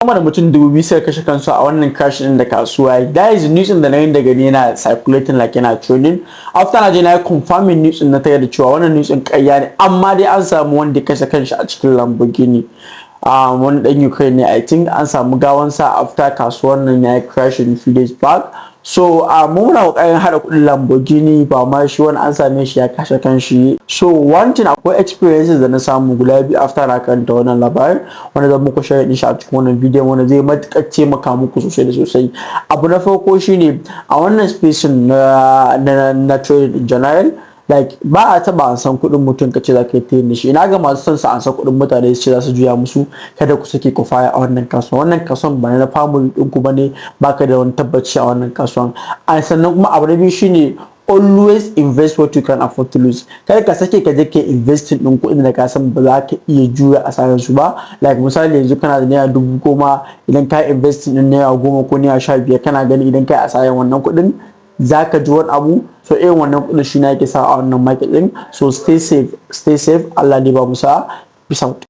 Sama da mutum 2000 suka kashe kansu a wannan crash din da kasuwa. That is news da na yin da gani yana circulating like yana trending. After na je na yi confirming news na tare da cewa wannan news din ƙarya ne, amma dai an samu wanda ya kashe kanshi a cikin Lamborghini. Wani dan Ukraine ne, I think an samu gawansa after kasuwar nan ya yi crash in few days back. So mu muna kokarin hada kudin Lamborghini ba ma shi wani an same shi ya kashe kanshi. So one thing, akwai experiences da na samu guda biyu after na karanta wannan labarin wanda zan muku share din shi a cikin wannan bidiyon wanda zai matuƙar taimaka muku sosai da sosai. Abu na farko shine a wannan space na trade in general, like ba a taba an san kuɗin mutum ka ce za ka yi tayin da shi. Ina ga masu son sa an san kuɗin mutane su ce za su juya musu, kada ku sake ku faya a wannan kasuwan. Wannan kasuwan ba na family ɗin ku bane, baka da wani tabbaci a wannan kasuwan. Sannan kuma abu na biyu shine always invest what you can afford to lose. Kada ka sake ka je ka investing ɗin kuɗin da ka san ba za ka iya juya asarar su ba. Like misali yanzu kana da naira 10,000, idan ka investing ɗin naira 10 ko naira 15, kana gani idan ka yi asarar wannan kuɗin za ka ji wani abu. So irin wannan kudin shi ne ake sa a wannan market din. So stay safe, Allah ne ba mu sa. Peace out.